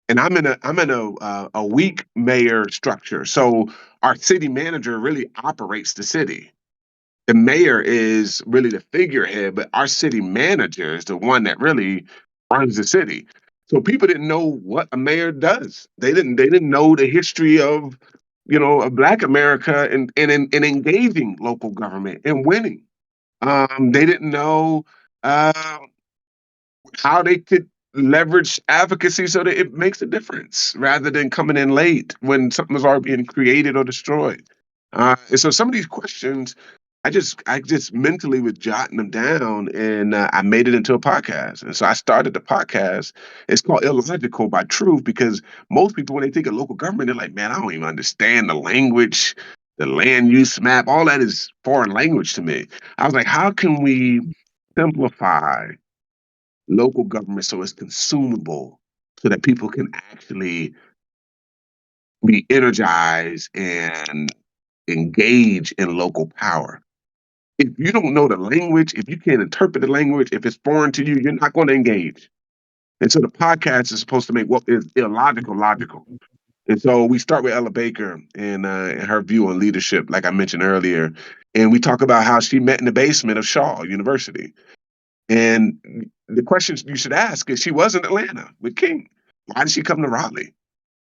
And I'm in a weak mayor structure. So our city manager really operates the city. The mayor is really the figurehead, but our city manager is the one that really runs the city. So people didn't know what a mayor does. They didn't know the history of, of Black America and engaging local government and winning. They didn't know how they could leverage advocacy so that it makes a difference rather than coming in late when something was already being created or destroyed. And so some of these questions, I just mentally was jotting them down, and I made it into a podcast. And so I started the podcast. It's called Illogical by Truth, because most people, when they think of local government, they're like, man, I don't even understand the language, the land use map. All that is foreign language to me. I was like, how can we simplify local government so it's consumable so that people can actually be energized and engage in local power? If you don't know the language, if you can't interpret the language, if it's foreign to you, you're not going to engage. And so the podcast is supposed to make what is illogical logical. And so we start with Ella Baker and her view on leadership, like I mentioned earlier. And we talk about how she met in the basement of Shaw University. And the questions you should ask is, she was in Atlanta with King. Why did she come to Raleigh?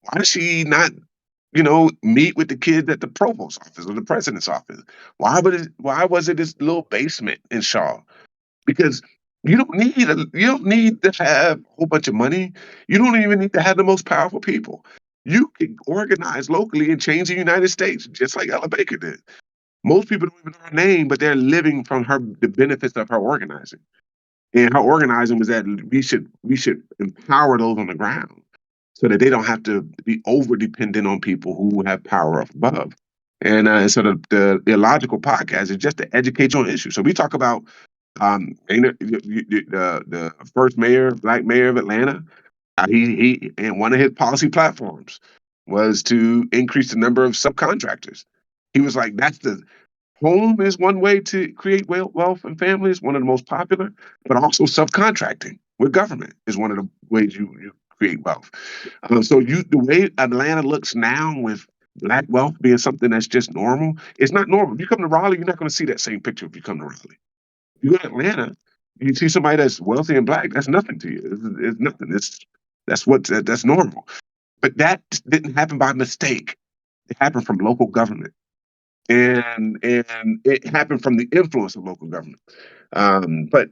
Why did she not, meet with the kids at the provost's office or the president's office? Why was it this little basement in Shaw? Because you don't need to have a whole bunch of money. You don't even need to have the most powerful people. You can organize locally and change the United States, just like Ella Baker did. Most people don't even know her name, but they're living from the benefits of her organizing. And her organizing was that we should empower those on the ground so that they don't have to be over dependent on people who have power up above. And so the illogical podcast is just to educate you on issues. So we talk about the first Black mayor of Atlanta. He and one of his policy platforms was to increase the number of subcontractors. He was like, home is one way to create wealth and families, one of the most popular, but also subcontracting with government is one of the ways you create wealth. So the way Atlanta looks now with Black wealth being something that's just normal, it's not normal. If you come to Raleigh, you're not going to see that same picture if you come to Raleigh. You go to Atlanta, you see somebody that's wealthy and Black, that's nothing to you. It's nothing. That's normal. But that didn't happen by mistake. It happened from local government. And it happened from the influence of local government. But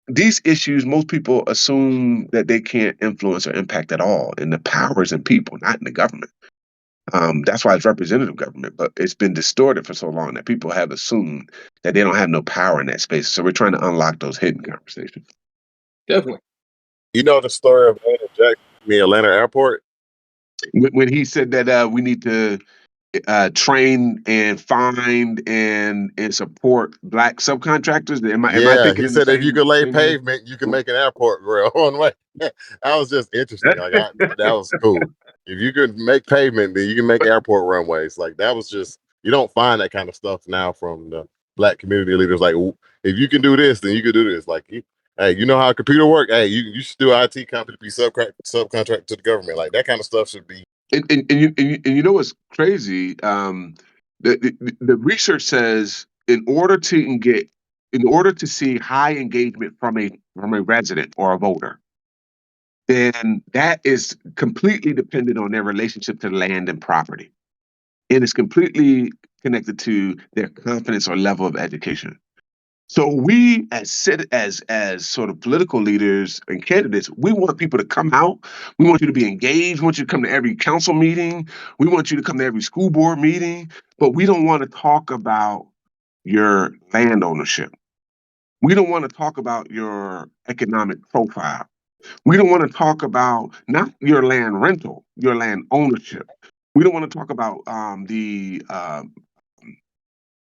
these issues, most people assume that they can't influence or impact at all, and the power is in people, not in the government. That's why it's representative government, but it's been distorted for so long that people have assumed that they don't have no power in that space. So we're trying to unlock those hidden conversations. Definitely. You know the story of Atlanta Airport? When he said that we need to train and find and support Black subcontractors. Am I Yeah, thinking he of the said if you could lay same way? pavement, you can make an airport grow one way. That was just interesting. That was cool. If you could make pavement, then you can make airport runways. Like that was just you don't find that kind of stuff now from the Black community leaders. Like if you can do this, then you can do this. Like hey, you know how a computer work? Hey, you should do IT company be subcontract to the government. Like that kind of stuff should be. And you know what's crazy? The research says in order to see high engagement from a resident or a voter, then that is completely dependent on their relationship to land and property, and it's completely connected to their confidence or level of education. So we as sort of political leaders and candidates, we want people to come out. We want you to be engaged. We want you to come to every council meeting. We want you to come to every school board meeting. But we don't want to talk about your land ownership. We don't want to talk about your economic profile. We don't want to talk about not your land rental, your land ownership. We don't want to talk about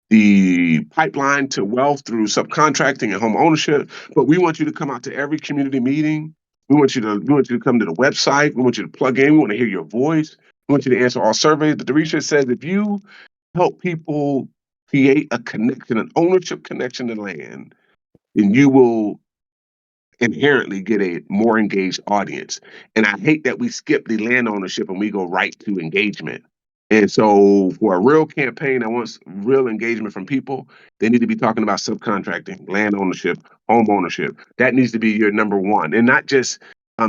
the pipeline to wealth through subcontracting and home ownership. But we want you to come out to every community meeting. We want you to come to the website. We want you to plug in. We want to hear your voice. We want you to answer all surveys. But the research says if you help people create a connection, an ownership connection to land, then you will inherently get a more engaged audience. And I hate that we skip the land ownership and we go right to engagement. And so for a real campaign that wants real engagement from people, they need to be talking about subcontracting, land ownership, home ownership. That needs to be your number one. And not just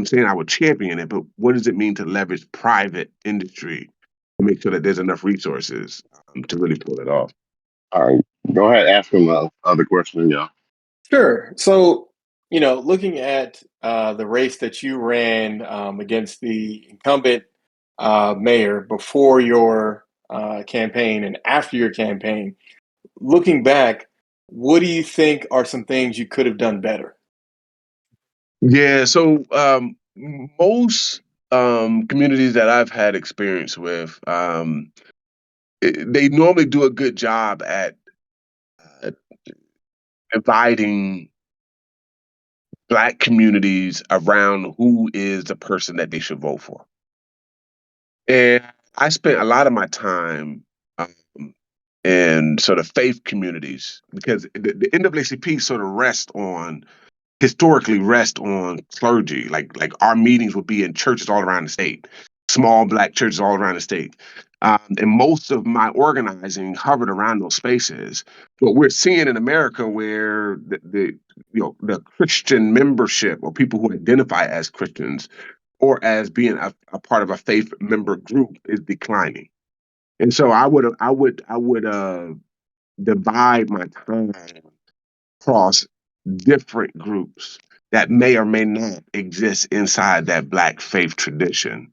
saying I would champion it, but what does it mean to leverage private industry to make sure that there's enough resources to really pull it off? All right, go ahead, ask him the other question, y'all. Sure. So, looking at the race that you ran against the incumbent mayor before your campaign and after your campaign, looking back, what do you think are some things you could have done better? Yeah, so most communities that I've had experience with, they normally do a good job at uh, dividing Black communities around who is the person that they should vote for. And I spent a lot of my time in sort of faith communities because the NAACP sort of historically rest on clergy. Like our meetings would be in churches all around the state, small Black churches all around the state. And most of my organizing hovered around those spaces. What we're seeing in America, where the Christian membership or people who identify as Christians or as being a part of a faith member group is declining. And so I would divide my time across different groups that may or may not exist inside that Black faith tradition.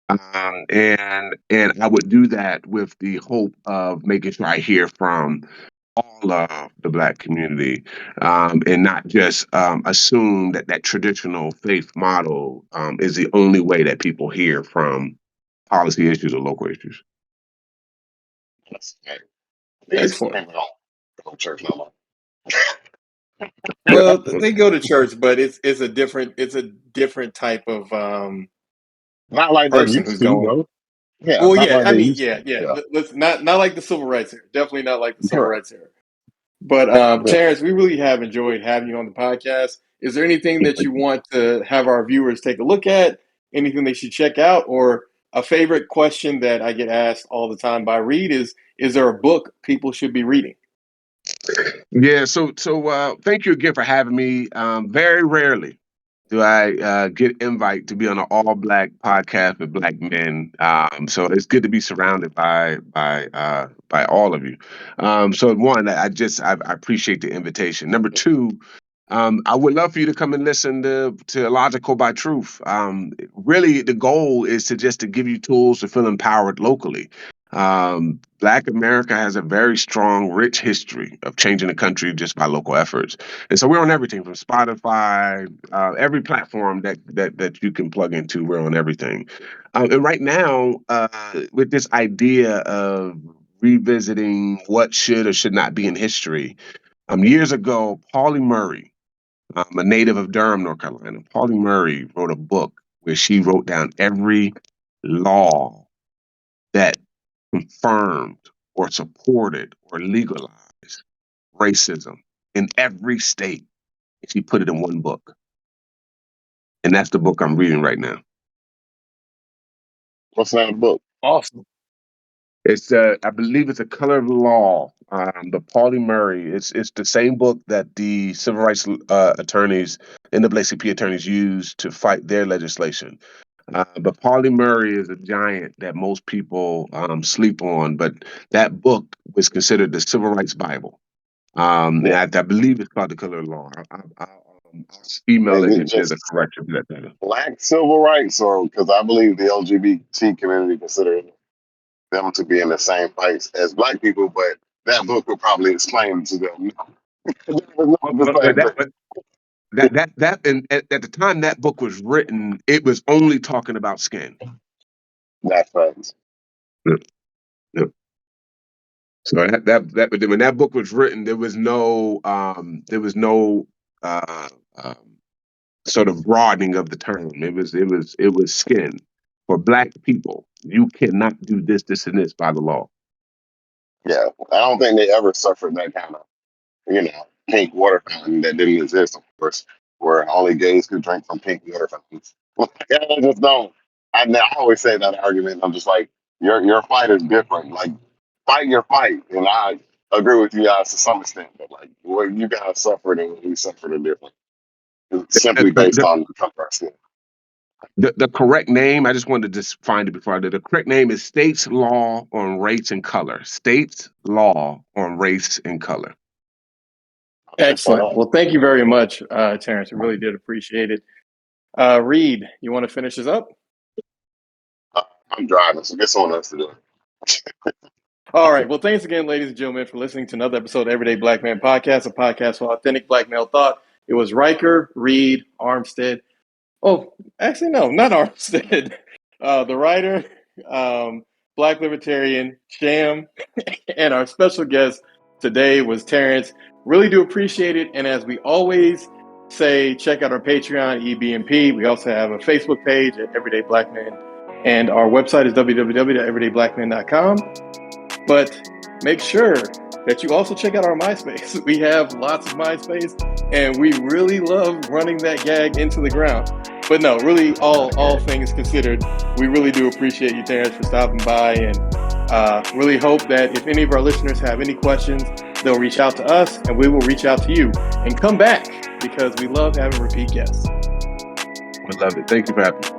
And I would do that with the hope of making sure I hear from all of the Black community, and not just assume that that traditional faith model is the only way that people hear from policy issues or local issues. That's right. Excellent. People don't go to church no more. Yeah. Well, they go to church, but it's a different type of Not like they person used who's to, going. though. Yeah, Well, not yeah, like I they mean, used to. yeah. Yeah, Let's not like the civil rights era. Definitely not like the civil correct. rights era. But Yeah. Terrence, we really have enjoyed having you on the podcast. Is there anything that you want to have our viewers take a look at? anything they should check out? Or a favorite question that I get asked all the time by Reed is there a book people should be reading? Yeah, so thank you again for having me. Very rarely do I get invite to be on an all Black podcast with Black men. So it's good to be surrounded by all of you. So one, I appreciate the invitation. Number two, I would love for you to come and listen to Logical by Truth. Really, the goal is to give you tools to feel empowered locally. Black America has a very strong, rich history of changing the country just by local efforts, and so we're on everything from Spotify, every platform that you can plug into. We're on everything, and right now, with this idea of revisiting what should or should not be in history, years ago, Pauli Murray, a native of Durham, North Carolina, Pauli Murray wrote a book where she wrote down every law that confirmed or supported or legalized racism in every state. She put it in one book. And that's the book I'm reading right now. What's that book? Awesome. It's I believe it's A Color of Law. The Pauli Murray. It's the same book that the civil rights attorneys, NAACP attorneys, used to fight their legislation. But Pauli Murray is a giant that most people sleep on. But that book was considered the civil rights Bible. And I believe it's called The Color of Law. I'll email Is it it if there's a just correction to that title. Black civil rights, or because I believe the LGBT community consider them to be in the same place as Black people, but that book would probably explain to them the same thing. And at the time that book was written, it was only talking about skin. That's facts. Yep. Yep. So but when that book was written, there was no sort of broadening of the term. It was skin. For Black people, you cannot do this, this, and this by the law. Yeah, I don't think they ever suffered that kind of, pink water fountain that didn't exist, of course, where only gays could drink from pink water fountains. I just don't. I always say that argument. I'm just like, your fight is different. Like, fight your fight, and I agree with you guys to some extent. But like, what you guys suffered and what we suffered are different. It's simply based on the color of skin. The correct name, I just wanted to just find it before I did. The correct name is States Law on Race and Color. States Law on Race and Color. Excellent. Well, thank you very much, Terrence. I really did appreciate it. Reed, you want to finish this up? I'm driving, so get someone else to do it. All right. Well, thanks again, ladies and gentlemen, for listening to another episode of Everyday Black Man Podcast, a podcast for authentic Black male thought. It was Riker, Reed, Armstead. Oh, actually, no, not Armstead. The writer, Black Libertarian, Sham, and our special guest today was Terrence. Really do appreciate it. And as we always say, check out our Patreon, EBMP. We also have a Facebook page at Everyday Black Man. And our website is www.everydayblackman.com. But make sure that you also check out our MySpace. We have lots of MySpace, and we really love running that gag into the ground. But no, really, all things considered, we really do appreciate you, Terrence, for stopping by, and really hope that if any of our listeners have any questions, they'll reach out to us, and we will reach out to you. And come back, because we love having repeat guests. We love it. Thank you for having me.